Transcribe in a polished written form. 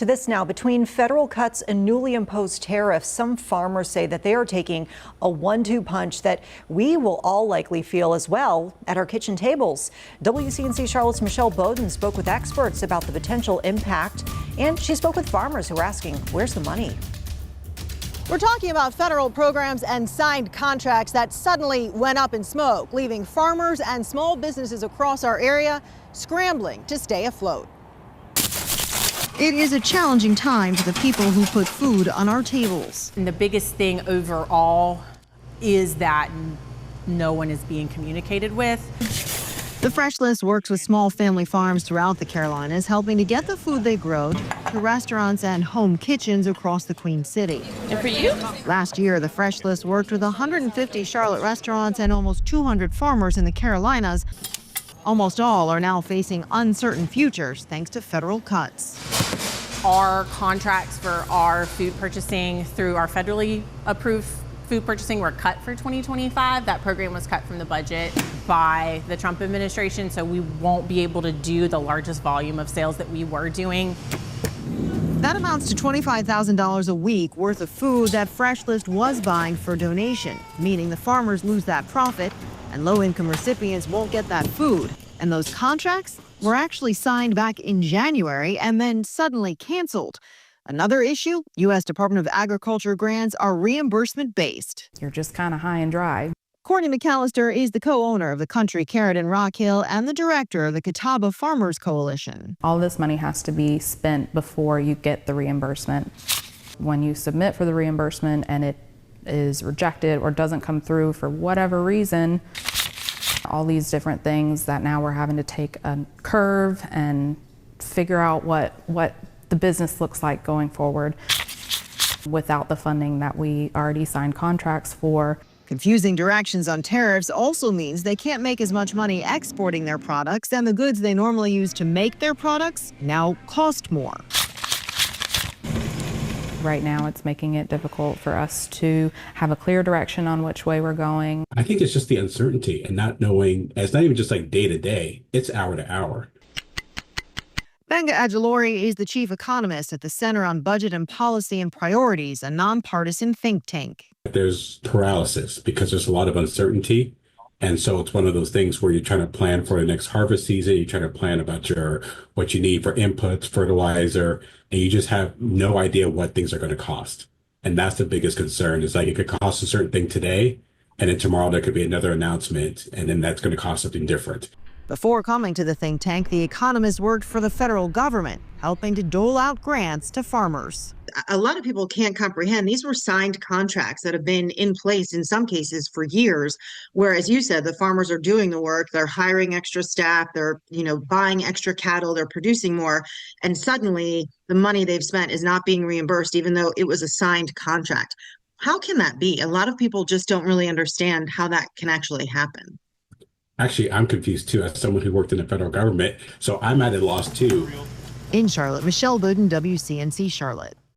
To this now, between federal cuts and newly imposed tariffs, some farmers say that they are taking a 1-2 punch that we will all likely feel as well at our kitchen tables. WCNC Charlotte's Michelle Bowden spoke with experts about the potential impact, and she spoke with farmers who are asking, where's the money? We're talking about federal programs and signed contracts that suddenly went up in smoke, leaving farmers and small businesses across our area scrambling to stay afloat. It is a challenging time for the people who put food on our tables. And the biggest thing overall is that no one is being communicated with. The Fresh List works with small family farms throughout the Carolinas, helping to get the food they grow to restaurants and home kitchens across the Queen City. And for you? Last year, the Fresh List worked with 150 Charlotte restaurants and almost 200 farmers in the Carolinas. Almost all are now facing uncertain futures thanks to federal cuts. Our contracts for our food purchasing through our federally approved food purchasing were cut for 2025. That program was cut from the budget by the Trump administration, so we won't be able to do the largest volume of sales that we were doing. That amounts to $25,000 a week worth of food that Fresh List was buying for donation, meaning the farmers lose that profit and low-income recipients won't get that food. And those contracts were actually signed back in January and then suddenly canceled. Another issue, U.S. Department of Agriculture grants are reimbursement-based. You're just kind of high and dry. Courtney McAllister is the co-owner of the Country Carrot in Rock Hill and the director of the Catawba Farmers Coalition. All this money has to be spent before you get the reimbursement. When you submit for the reimbursement and it is rejected or doesn't come through for whatever reason, all these different things that now we're having to take a curve and figure out what the business looks like going forward without the funding that we already signed contracts for. Confusing directions on tariffs also means they can't make as much money exporting their products, and the goods they normally use to make their products now cost more. Right now, it's making it difficult for us to have a clear direction on which way we're going. I think it's just the uncertainty and not knowing. It's not even just like day to day, it's hour to hour. Benga Adjalori is the chief economist at the Center on Budget and Policy and Priorities, a nonpartisan think tank. There's paralysis because there's a lot of uncertainty. And so it's one of those things where you're trying to plan for the next harvest season. You're trying to plan about what you need for inputs, fertilizer, and you just have no idea what things are going to cost. And that's the biggest concern. Is like it could cost a certain thing today, and then tomorrow there could be another announcement, and then that's going to cost something different. Before coming to the think tank, the economist worked for the federal government, helping to dole out grants to farmers. A lot of people can't comprehend. These were signed contracts that have been in place in some cases for years, where, as you said, the farmers are doing the work, they're hiring extra staff, they're, buying extra cattle, they're producing more, and suddenly the money they've spent is not being reimbursed, even though it was a signed contract. How can that be? A lot of people just don't really understand how that can actually happen. Actually, I'm confused too, as someone who worked in the federal government, so I'm at a loss too. In Charlotte, Michelle Bowden, WCNC Charlotte.